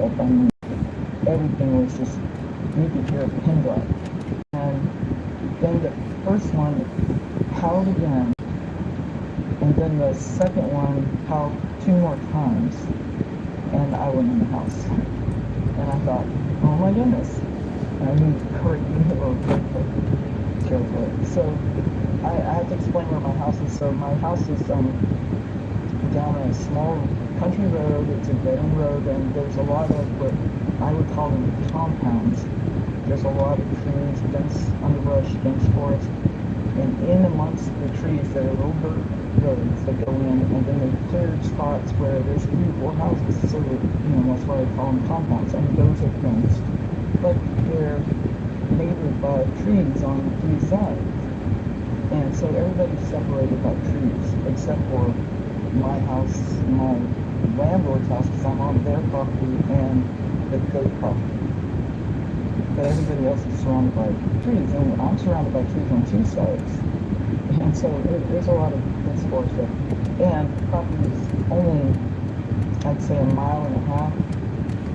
up. I mean, everything was just, you could hear a pin drop. And then the first one howled again, and then the second one howled 2 more times, and I went in the house. And I thought, oh my goodness. And I knew Kurt, you know, carefully. So I have to explain where my house is. So my house is down a small country road. It's a dead-end road, and there's a lot of what I would call them compounds. There's a lot of trees, dense underbrush, dense forest, and in amongst the trees there are little dirt roads that go in, and then they cleared spots where there's 3 or 4 houses. So that, you know, that's why I call them compounds. And those are fenced, but they're neighbored by trees on 3 sides. And so everybody's separated by trees, except for my house, my landlord's house, because I'm on their property, and the goat property. But everybody else is surrounded by trees, and I'm surrounded by trees on 2 sides. And so there's a lot of dense forest there. And the property is only, I'd say, 1.5 miles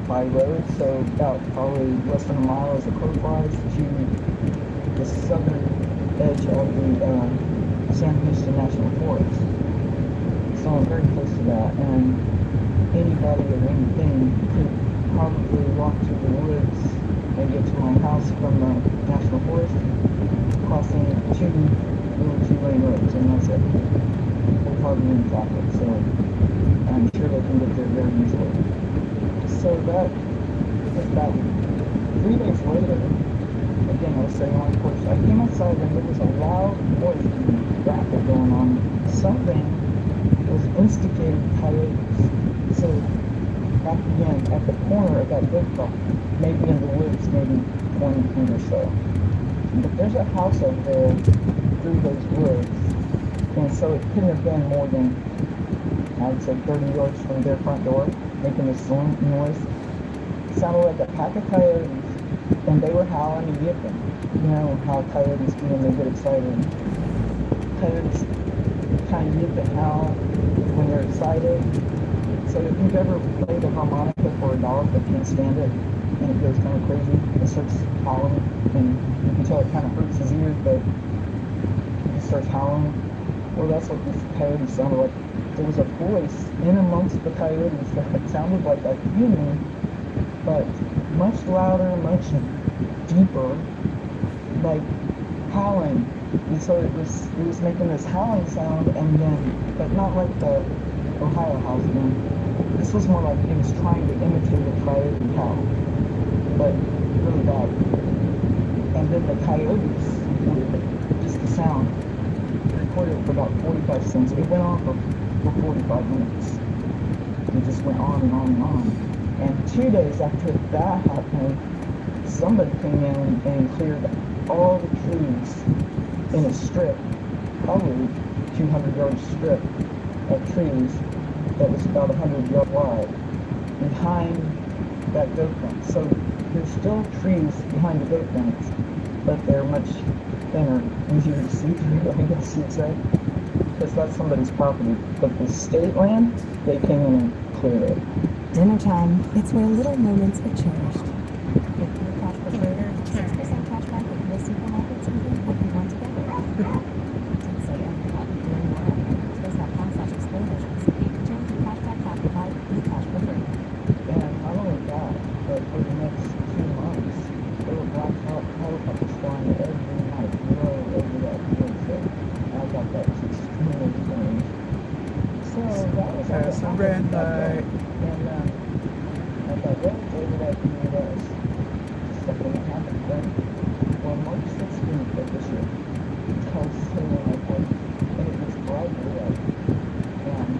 by road, so about probably less than a mile as the crow flies to the southern edge of the Sam Houston National Forest. So I'm very close to that, and anybody or anything could probably walk through the woods and get to my house from the National Forest, crossing 2 little 2-lane roads, and that's it. There's hardly any traffic, so I'm sure they can get there very easily. So that was about 3 days later. Again, I was sitting on the porch. I came outside and there was a loud noise and racket going on. Something was instigating coyotes. So back again at the corner of that big truck, maybe in the woods, maybe 20 feet or so. But there's a house over there through those woods, and so it couldn't have been more than, I'd say, 30 yards from their front door, making this noise. It sounded like a pack of coyotes, and they were howling and yipping. You know how coyotes do when they get excited. Coyotes kind of yip and howl when they're excited. So if you've ever played a harmonica for a dog that can't stand it, and it goes kind of crazy, it starts howling, and you can tell it kind of hurts his ears, but it starts howling. Well, that's what this coyote sounded like. There was a voice in amongst the coyotes that sounded like a human, but much louder, much deeper, like howling. And so it was making this howling sound, and then, but not like the Ohio house again. This was more like it was trying to imitate a coyote howl, but really bad. And then the coyotes, just the sound, recorded for about 45 seconds. It went on for 45 minutes. It just went on and on and on. And 2 days after that happened, somebody came in and cleared all the trees in a strip, probably 200-yard strip of trees that was about 100 yards wide behind that goat fence. So there's still trees behind the goat fence, but they're much thinner, easier to see through, I guess you'd say, because that's somebody's property. But the state land, they came in and cleared it. Dinner time. It's where little moments are cherished. With your cash preferred, 6% cash back at most supermarkets include everyone together. And so learn more at Express.com/explosions. Change your cash back applied with cash preferred. And not only that, but for the next 2 months, there were black helicopters flying every night, over that field. So I thought that was extremely strange. So that was all That's a red light. And I thought, well, maybe that could be us. Something that happened then. On March 16th of this year, I was sitting on my porch, and it was bright red. And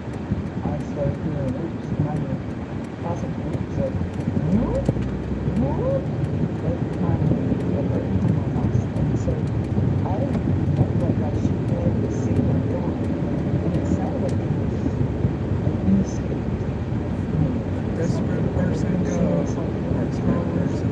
I started hearing whoops, and I heard passing whoops like, whoop, whoop, every time I my house. And so I felt like I should be able to see them going. And it sounded like it was an instinct. Desperate person go. Desperate person.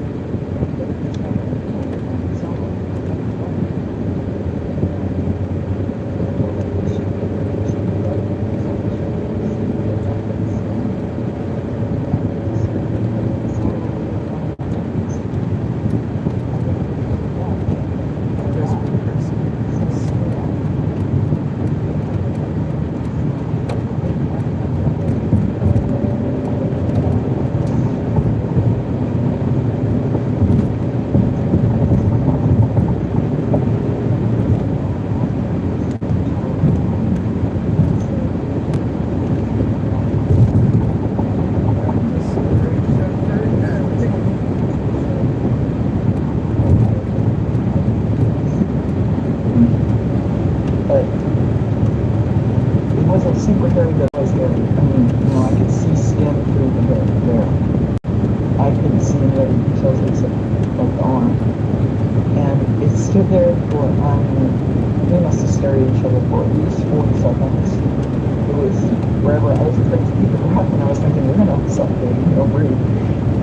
stood there for, we must have stared at each other for at least 40 seconds. It was forever. I was afraid to keep it back, and I was thinking, you're gonna suffocate, you don't breathe.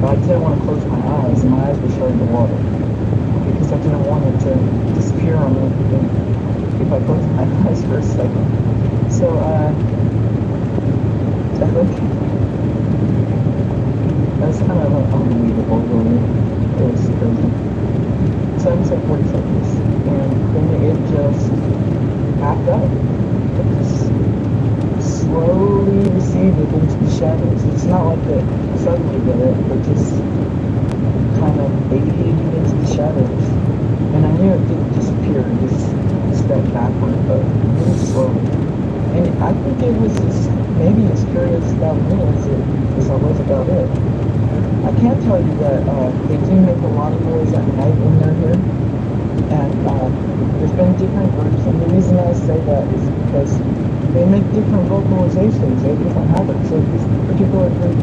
But I didn't want to close my eyes, and my eyes were starting to water. Because I didn't want it to disappear on me if I closed my eyes for a second. So, I think that's kind of unbelievable, really. It was crazy. So I was like 40 seconds, and then it just backed up. It just slowly receded into the shadows. It's not like it suddenly did it, but just kind of faded into the shadows. And I knew it didn't disappear, it just stepped backward, but really slowly. And I think it was maybe as curious about me as I was about it. I can't tell you that they do make a lot of noise at night when they're here. And there's been different groups, and the reason I say that is because they make different vocalizations, they have different habits. So this particular group,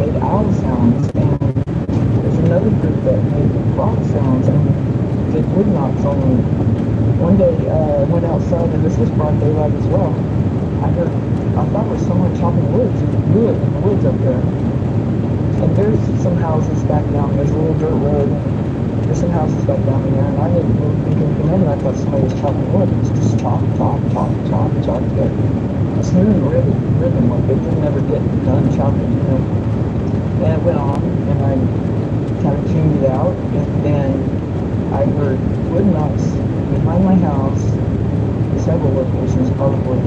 made owl sounds, and there's another group that made frog sounds and did wood knocks only. One day I went outside, and this was broad daylight as well. I thought it was someone chopping wood in the woods up there. And there's some houses back down, there's a little dirt road. There's some houses back down there, and I didn't move thinking for a minute, I thought somebody was chopping wood. It was just chop, chop, chop, chop, chop. A smooth rhythm, like they didn't ever get done chopping, And it went on, and I kind of tuned it out, and then I heard wood knocks behind my house, several locations, probably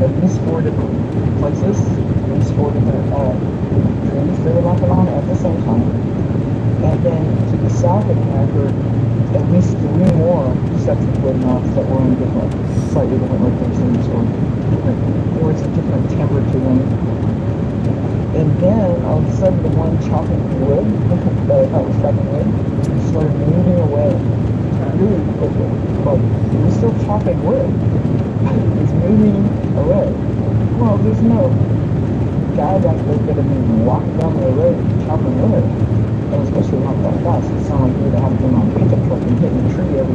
at least 4 different places, at least 4 different trees they were knocking on at the same time. And then to the south of me, I heard at least 3 more sets of wood knocks that were in slightly different locations, or there was a different timbre to them. And then all of a sudden, the one chopping wood that I thought was chopping wood started moving away really quickly. Like, it was still chopping wood, but it was moving away. Well, there's no guy back there going to be walking down the road chopping wood. And especially not that fast. It sounded like he would have been on a pickup truck and hitting a tree every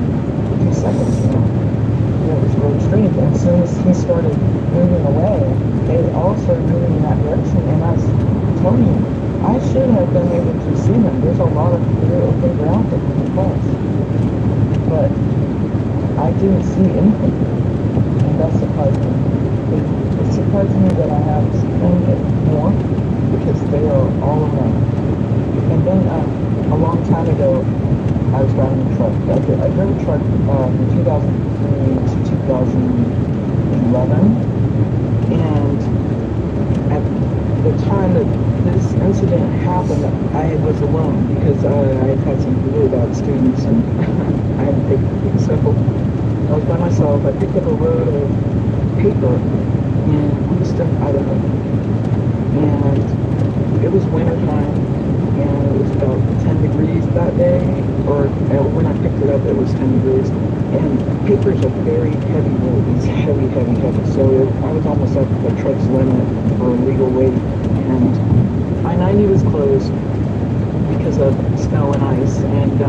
2 seconds, It was really strange. And as soon as he started moving away, they all started moving in that direction. And I was telling you, I should have been able to see them. There's a lot of clear open ground that we can cross. But I didn't see anything. And that surprised me. It surprised me that I have seen it more, because they are all around. And then a long time ago, I was driving a truck. I drove a truck from 2003 to 2011, and at the time that this incident happened, I was alone because I had some really bad students, and I had to take it. So I was by myself. I picked up a load of paper in Houston, Idaho, and it was winter time. And it was about 10 degrees that day, or when I picked it up, it was 10 degrees. And paper is a very heavy load. It's heavy, heavy, heavy. So I was almost at the truck's limit for legal weight. And I-90 was closed because of snow and ice. And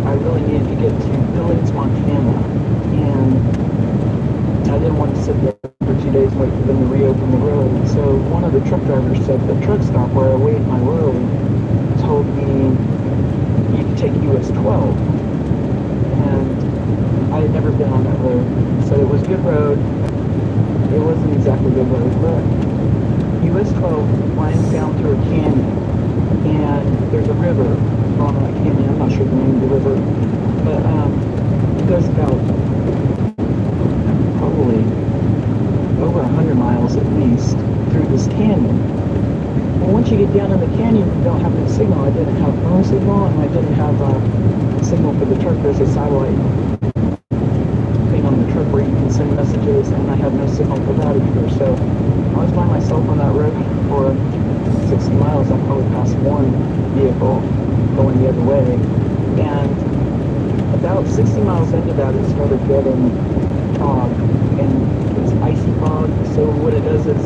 I really needed to get to Billings, Montana. And I didn't want to sit there for 2 days and wait for them to reopen the road. So one of the truck drivers said the truck stop where I weighed my load told me you could take US 12, and I had never been on that road, so it was a good road. It wasn't exactly a good road, but US 12 winds down through a canyon, and there's a river on that canyon. I'm not sure the name of the river, but it goes about probably over 100 miles at least through this canyon. Well, once you get down in the canyon, you don't have any signal. I didn't have phone signal, and I didn't have signal for the truck. There's a satellite thing on the truck where you can send messages, and I had no signal for that either. So I was by myself on that road for 60 miles. I probably passed one vehicle going the other way, and about 60 miles into that, it started getting fog, and icy fog. So what it does is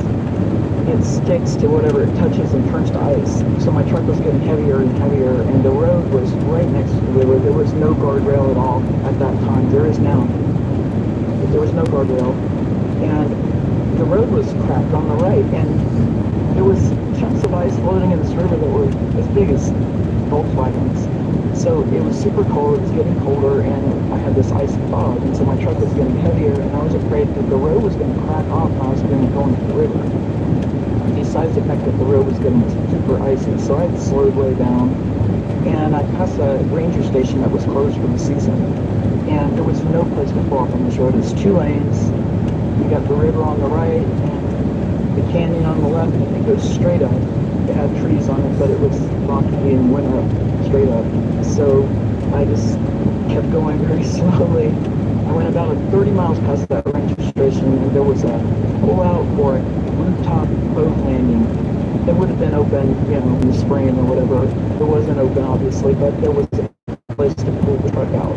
it sticks to whatever it touches and turns to ice. So my truck was getting heavier and heavier, and the road was right next to the river. There was no guardrail at all at that time. There is now. But there was no guardrail. And the road was cracked on the right, and there was chunks of ice floating in this river that were as big as Volkswagens. So it was super cold, it was getting colder, and I had this icy fog, and so my truck was getting heavier, and I was afraid that the road was going to crack off and I was going to go into the river. Besides the fact that the road was getting super icy, so I had slowed way down, and I passed a ranger station that was closed for the season, and there was no place to pull off on this road. It's 2 lanes, you got the river on the right, and the canyon on the left, and it goes straight up. It had trees on it, but it was rocky and went up, straight up. So I just kept going very slowly. I went about 30 miles past that ranger station, and there was a pull-out for a rooftop boat landing. It would have been open, in the spring or whatever. It wasn't open, obviously, but there was a place to pull the truck out,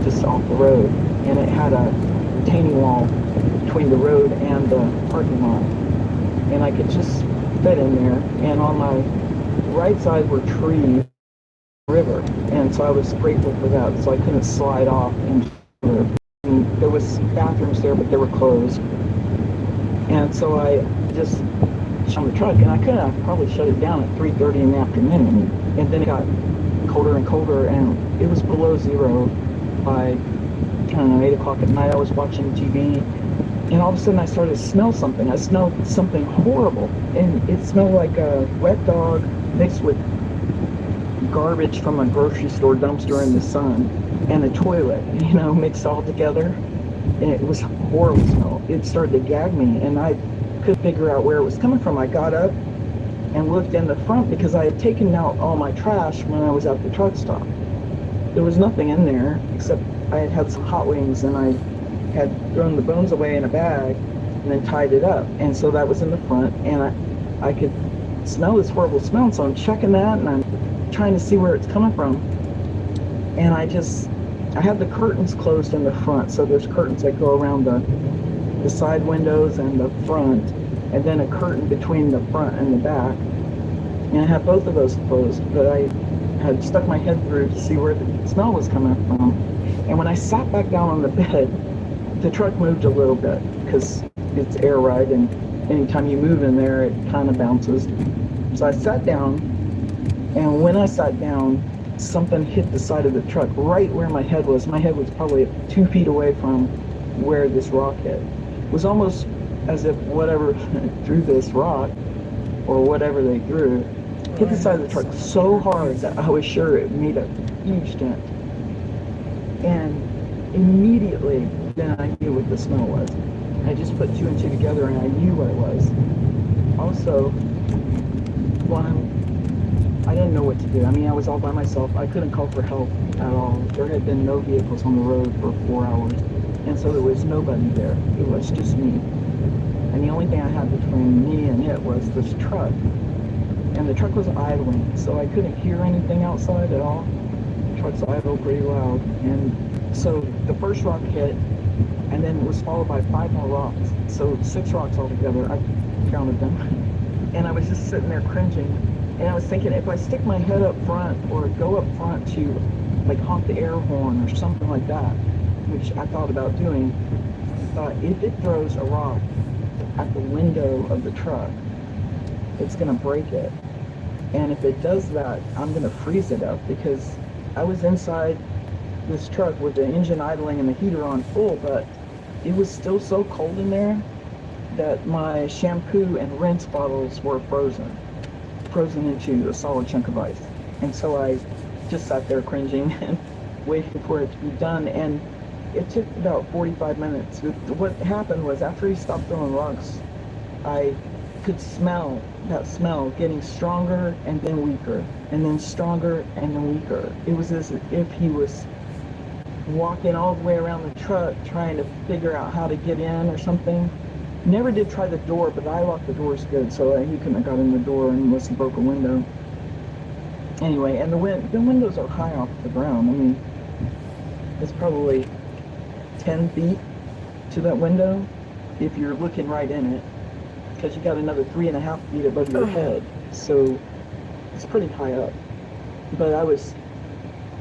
just off the road. And it had a retaining wall between the road and the parking lot. And I could just fit in there. And on my right side were trees, river. And so I was grateful for that. So I couldn't slide off into the river. And there was bathrooms there, but they were closed. And so I just shut the truck, and I could have probably shut it down at 3:30 in the afternoon. And then it got colder and colder, and it was below zero by, 8 o'clock at night. I was watching TV, and all of a sudden I started to smell something. I smelled something horrible, and it smelled like a wet dog mixed with garbage from a grocery store dumpster in the sun, and a toilet, mixed all together. And it was a horrible smell. It started to gag me, and I couldn't figure out where it was coming from. I got up and looked in the front because I had taken out all my trash when I was at the truck stop. There was nothing in there except I had had some hot wings, and I had thrown the bones away in a bag and then tied it up. And so that was in the front, and I could smell this horrible smell. So I'm checking that, and I'm trying to see where it's coming from. And I had the curtains closed in the front, so there's curtains that go around the side windows and the front, and then a curtain between the front and the back. And I had both of those closed, but I had stuck my head through to see where the smell was coming from. And when I sat back down on the bed, the truck moved a little bit because it's air ride, and anytime you move in there, it kind of bounces. So I sat down, and when I sat down, something hit the side of the truck right where my head was. My head was probably 2 feet away from where this rock hit. It was almost as if whatever threw this rock, or whatever they threw, hit the side of the truck so hard that I was sure it made a huge dent. And immediately then I knew what the smell was. I just put 2 and 2 together, and I knew what it was. Also, I didn't know what to do. I was all by myself. I couldn't call for help at all. There had been no vehicles on the road for 4 hours, and so there was nobody there. It was just me. And the only thing I had between me and it was this truck. And the truck was idling, so I couldn't hear anything outside at all. The truck's idle pretty loud. And so the first rock hit, and then it was followed by 5 more rocks. So 6 rocks altogether. I counted them. And I was just sitting there cringing. And I was thinking, if I stick my head up front or go up front to honk the air horn or something like that, which I thought about doing, if it throws a rock at the window of the truck, it's going to break it. And if it does that, I'm going to freeze it up, because I was inside this truck with the engine idling and the heater on full, but it was still so cold in there that my shampoo and rinse bottles were frozen into a solid chunk of ice. And so I just sat there cringing and waiting for it to be done. And it took about 45 minutes. What happened was, after he stopped throwing rocks, I could smell that smell getting stronger and then weaker, and then stronger and then weaker. It was as if he was walking all the way around the truck trying to figure out how to get in or something. Never did try the door, but I locked the doors good, so he couldn't have got in the door unless he broke a window. Anyway, and the windows are high off the ground. It's probably 10 feet to that window, if you're looking right in it, because you got another 3.5 feet above your head, so it's pretty high up. But I was,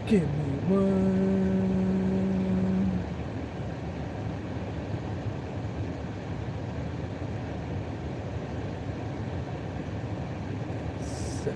Give me one. Sick.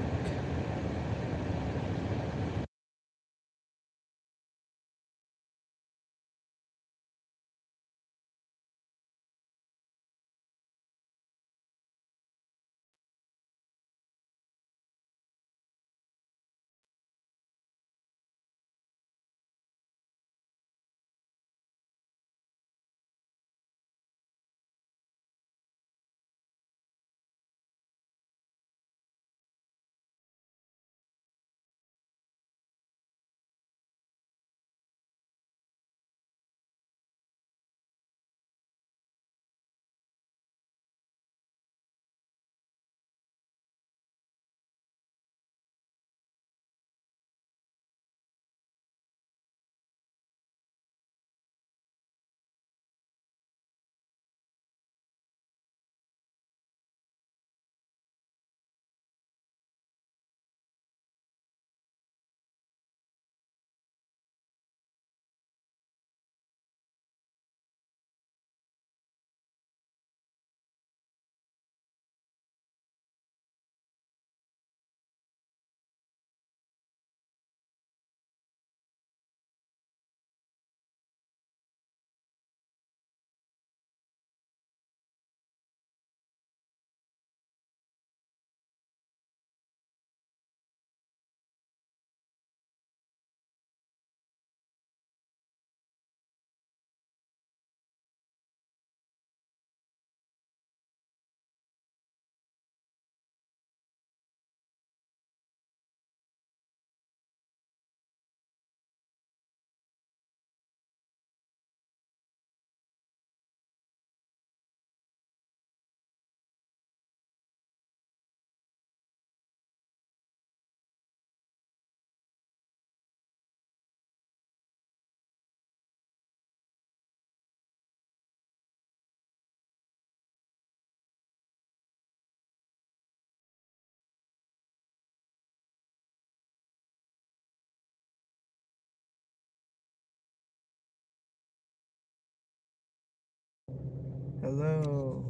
Hello.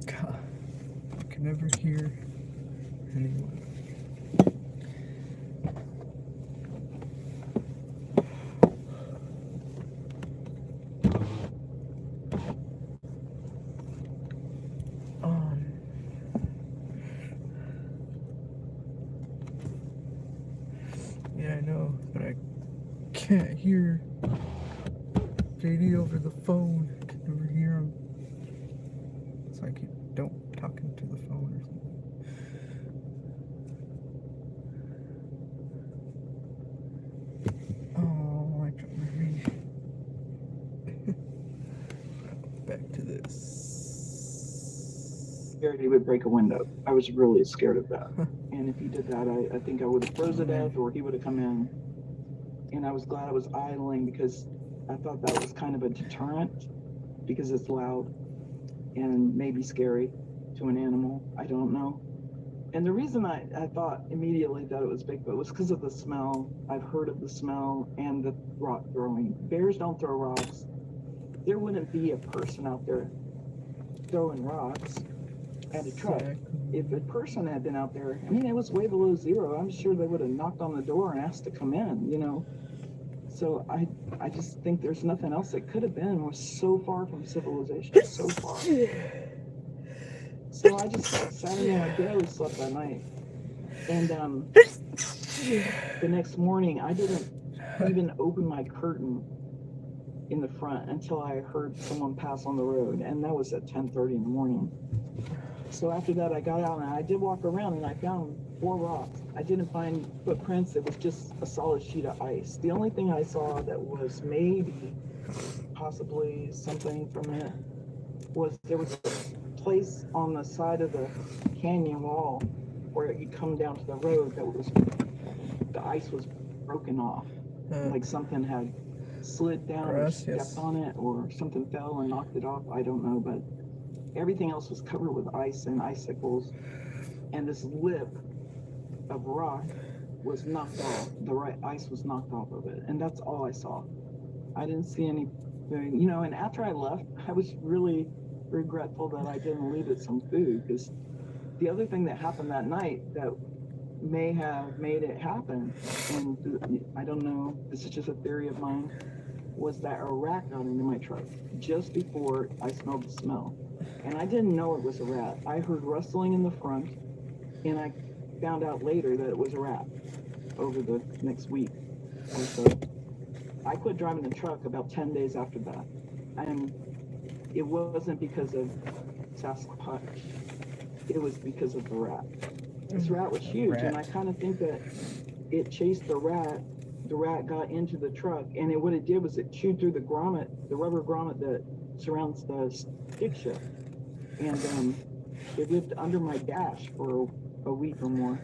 God, I can never hear anyone. Yeah, I know, but I can't hear JD over the phone. I can never hear him. It's like you don't talk into the phone or something. Oh, I can't read. Back to this. scared he would break a window. I was really scared of that. And if he did that, I think I would have froze to death, or he would have come in. And I was glad I was idling, because I thought that was kind of a deterrent, because it's loud and maybe scary to an animal. I don't know. And the reason I thought immediately that it was Bigfoot was because of the smell. I've heard of the smell and the rock throwing. Bears don't throw rocks. There wouldn't be a person out there throwing rocks at a truck. If a person had been out there, I mean, it was way below zero. I'm sure they would have knocked on the door and asked to come in, you know. So I just think there's nothing else it could have been. We're so far from civilization, so far. So I just Saturday I barely slept that night. And the next morning I didn't even open my curtain in the front until I heard someone pass on the road, and that was at 10:30 in the morning. So after that, I got out and I did walk around, and I found 4 rocks. I didn't find footprints. It was just a solid sheet of ice. The only thing I saw that was maybe possibly something from it was there was a place on the side of the canyon wall where you come down to the road that was, the ice was broken off, like something had slid down or Gracias. stepped on it or something fell and knocked it off. I don't know, but everything else was covered with ice and icicles. And this lip of rock was knocked off. The right ice was knocked off of it. And that's all I saw. I didn't see anything, you know, and after I left, I was really regretful that I didn't leave it some food, because the other thing that happened that night that may have made it happen, and I don't know, this is just a theory of mine, was that a rat got into my truck just before I smelled the smell. And I didn't know it was a rat. I heard rustling in the front, and I found out later that it was a rat over the next week or so. I quit driving the truck about 10 days after that. And it wasn't because of Sasquatch. It was because of the rat. This rat was huge, and I kind of think that it chased the rat. The rat got into the truck, and what it did was it chewed through the grommet, the rubber grommet that surrounds the stick shift. And it lived under my dash for a week or more.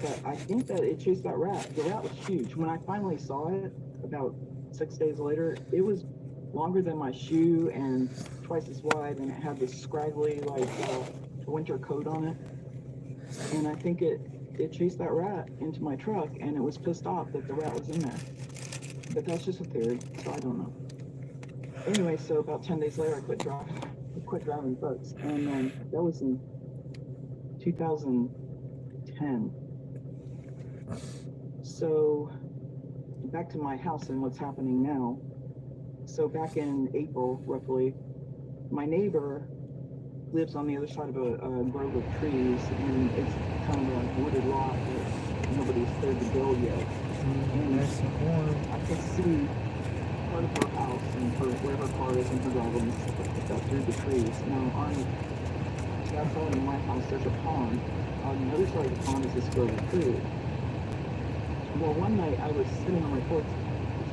But I think that it chased that rat. The rat was huge. When I finally saw it, about 6 days later, it was longer than my shoe and twice as wide, and it had this scraggly, like, winter coat on it. And I think it chased that rat into my truck, and it was pissed off that the rat was in there. But that's just a theory, so I don't know. Anyway, so about 10 days later, I quit driving trucks, and that was in 2010. So back to my house and what's happening now. So back in April, roughly, my neighbor lives on the other side of a grove of trees, and it's kind of a wooded lot that nobody's cleared the bill yet. And Nice and warm. I could see part of her house and where her car is in her driveway and stuff like that through the trees. Now on the outside of my house, there's a pond. On the other side of the pond is this grove of trees. Well, one night I was sitting on my porch,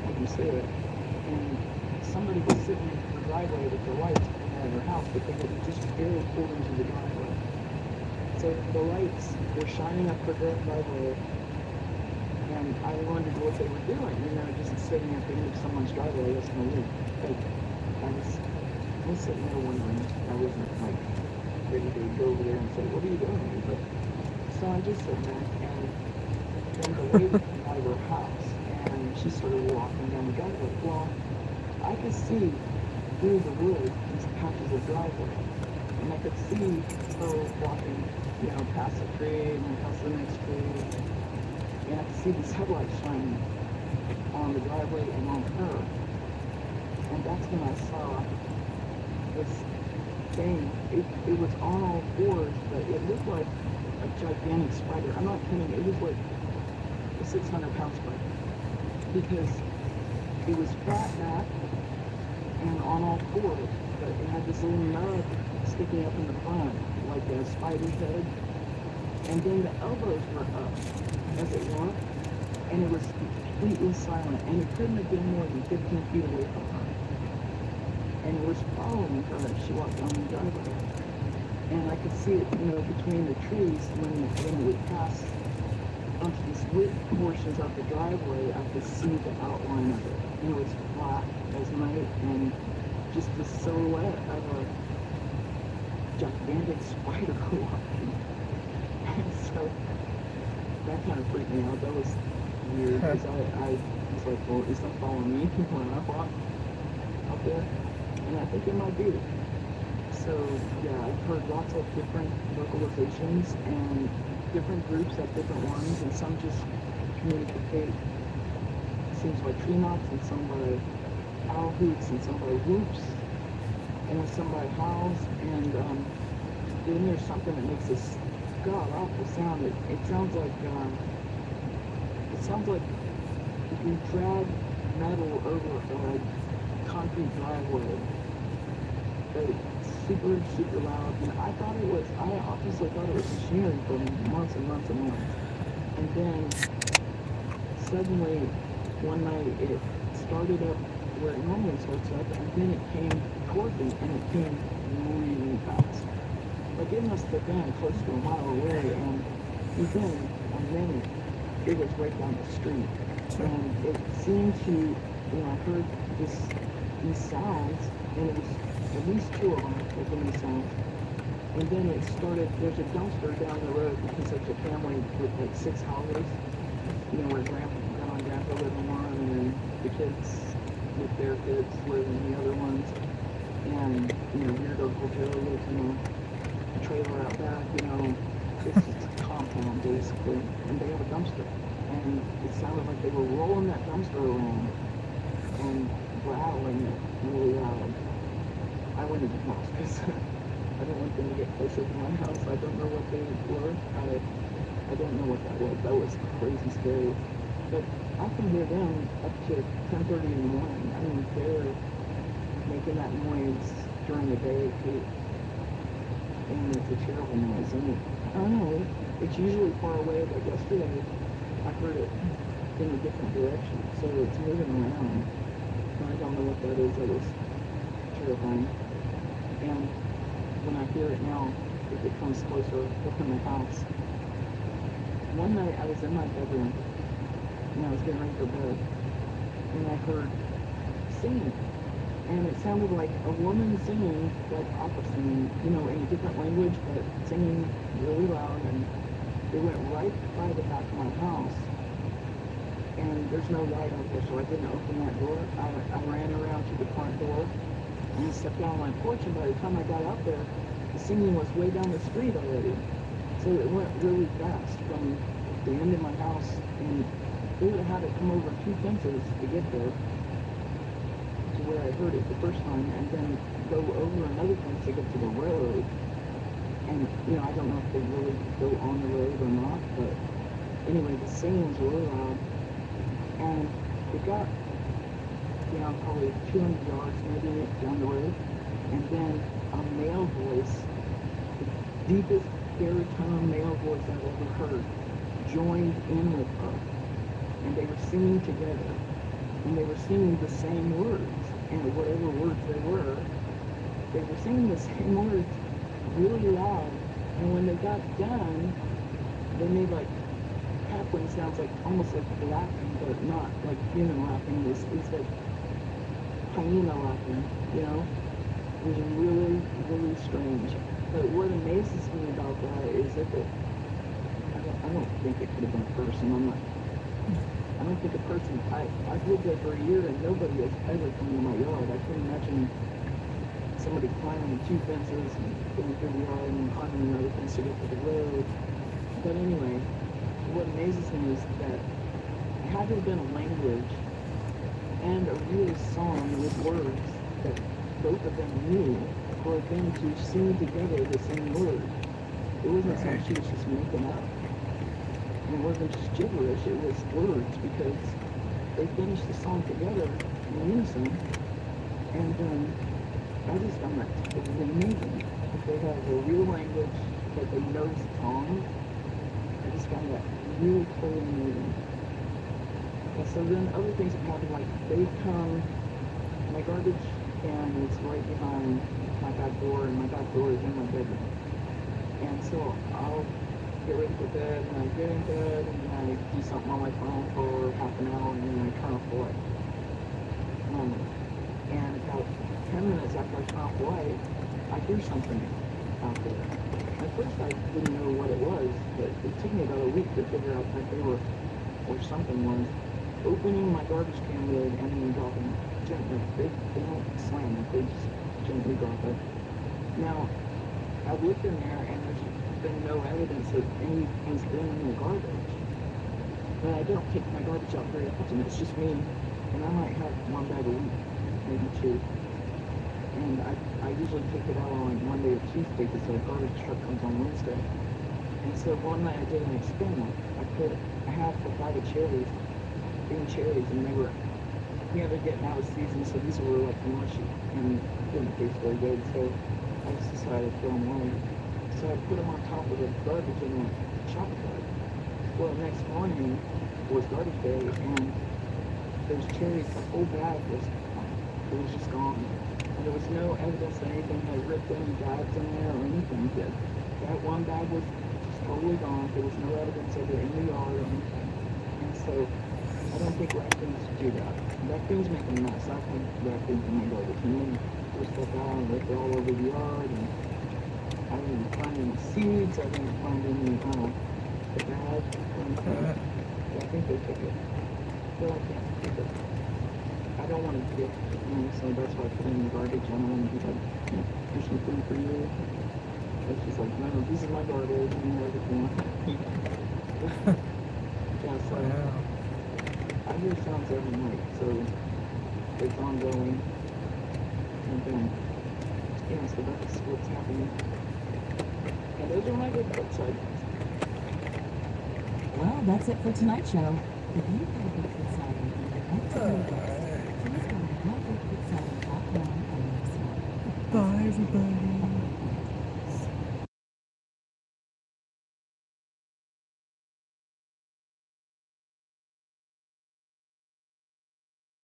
I can see it, and somebody was sitting in the driveway with the lights at their house, but they had just barely pulled into the driveway. So the lights were shining up the driveway, and I wondered what they were doing, you know, just sitting at the end of someone's driveway, that's no need. Like, I was sitting there wondering. I wasn't like ready to go over there and say, what are you doing? But so I just sat back, and then the lady came out of her house, and she started walking down the driveway. Well, I could see through the woods these patches of driveway, and I could see her walking, you know, past a tree and then past the next tree, and I could see these headlights shining on the driveway and on her. And that's when I saw this thing. It was on all fours, but it looked like a gigantic spider. I'm not kidding. It was like a 600-pound spider, because it was flat back and on all fours, but it had this little nub sticking up in the front, like a spider's head. And then the elbows were up as it walked, and it was completely silent, and it couldn't have been more than 15 feet away from her. And it was following her as she walked down the driveway. And I could see it, you know, between the trees when it would pass onto these lit portions of the driveway. I could see the outline of it. And it was black as night, and just the silhouette of a gigantic spider walking. And so that kind of freaked me out. That was weird, because I was like, well, is that following me when I walk out there? And I think it might be. So yeah, I've heard lots of different vocalizations, and different groups have different ones, and some just communicate, it seems like tree knocks, and some by owl hoots, and some by whoops, and then some by howls, and then there's something that makes this god-awful sound. It sounds like if you drag metal over a concrete driveway. But it's super, super loud, and I obviously thought it was machinery for months and months and months. And then suddenly one night it started up where it normally starts up, and then it came toward me, and it came really fast. Like, it must have been close to a mile away, and within a minute it was right down the street. And it seemed to, I heard these sounds, and it was at least two of them making these sounds. And then it started, there's a dumpster down the road because it's a family with like 6 houses, where grandma and grandpa live in one, and then the kids with their kids live in the other ones. And, weird Uncle Joe lives in a trailer out back, it's just a compound basically. And they have a dumpster. And it sounded like they were rolling that dumpster around and rattling it really loud. I went in the house because I don't want them to get closer to my house. I don't know what they were. I don't know what that was. That was crazy scary. But I can hear them up to 10:30 in the morning. I mean, they're making that noise during the day too. And it's a terrible noise. And I don't know, it's usually far away, but yesterday I heard it in a different direction. So it's moving around. And I don't know what that is. That was terrifying. And when I hear it now, if it comes closer within the house. One night I was in my bedroom and I was getting ready for bed, and I heard singing. And it sounded like a woman singing, like opera singing, in a different language, but singing really loud. And it went right by the back of my house. And there's no light out there, so I didn't open that door. I ran around to the front door and I stepped out on my porch, and by the time I got out there, the singing was way down the street already. So it went really fast from the end of my house, and they would have had to come over 2 fences to get there to where I heard it the first time, and then go over another fence to get to the road. And, I don't know if they really go on the road or not, but anyway, the singing was really loud. And it got, probably 200 yards maybe down the road, and then a male voice, the deepest baritone male voice I've ever heard, joined in with her. And they were singing together, and they were singing the same words, and whatever words they were singing the same words really loud. And when they got done, they made like cackling sounds, like almost like laughing, but not like human laughing. It's like hyena laughing, It was really, really strange. But what amazes me about that is that I don't think it could have been a person. I don't think a person. I've lived there for a year and nobody has ever come to my yard. I couldn't imagine somebody climbing 2 fences and going through the yard and climbing another fence to get to the road. But anyway, what amazes me is that it had to have been a language and a real song with words that both of them knew for them to sing together the same words. It wasn't something she was just making up. And it wasn't just gibberish, it was words, because they finished the song together in unison. And I just found that totally amazing. If they have a real language that they know the song, I just found that really totally amazing. And so then other things have happened, like they come, my garbage can is right behind my back door, and my back door is in my bedroom. And so I'll get ready for bed, and I get in bed, and I do something on my phone for half an hour, and then I turn off the light. And about 10 minutes after I turn off the light, I hear something out there. At first I didn't know what it was, but it took me about a week to figure out that they were, or something was, opening my garbage can lid and then dropping it gently. They don't slam it, they just gently drop it. Now, I've looked in there and there's been no evidence that anything's been in the garbage. But I don't take my garbage out very often, it's just me, and I might have 1 bag a week, maybe 2. And I usually take it out on like Monday or Tuesday because the garbage truck comes on Wednesday. And so one night I did an experiment. I put half a bag of cherries, green cherries, and they were, they're getting out of season, so these were like mushy and didn't taste very good. So I just decided to throw them away. So I put them on top of the garbage in a shopping cart. Well, the next morning was garbage day, and those cherries, the whole bag was gone. It was just gone. And there was no evidence that anything had ripped any bags in there or anything. That one bag was just totally gone. There was no evidence of it in the yard or anything. And so I don't think raccoons do that. Raccoons make a mess. I've had raccoons in my garbage. And then they stuff out and they're all over the yard. And I didn't find any seeds. I didn't find any, the bag. I think they took it. Well, I can't take it. I don't want to get, so that's why I put it in the garbage. I don't want to be like, here's some food for you. It's just like, no, this is my garbage. You know everything. Yeah, so Wow. I hear sounds every night, so it's ongoing. And yeah, so that's what's happening. And those are my good outside. Well, that's it for tonight's show. If you have a Bigfoot sighting and you'd like to hear this, please go to myBigfootSighting.com and let us know. Bye, everybody.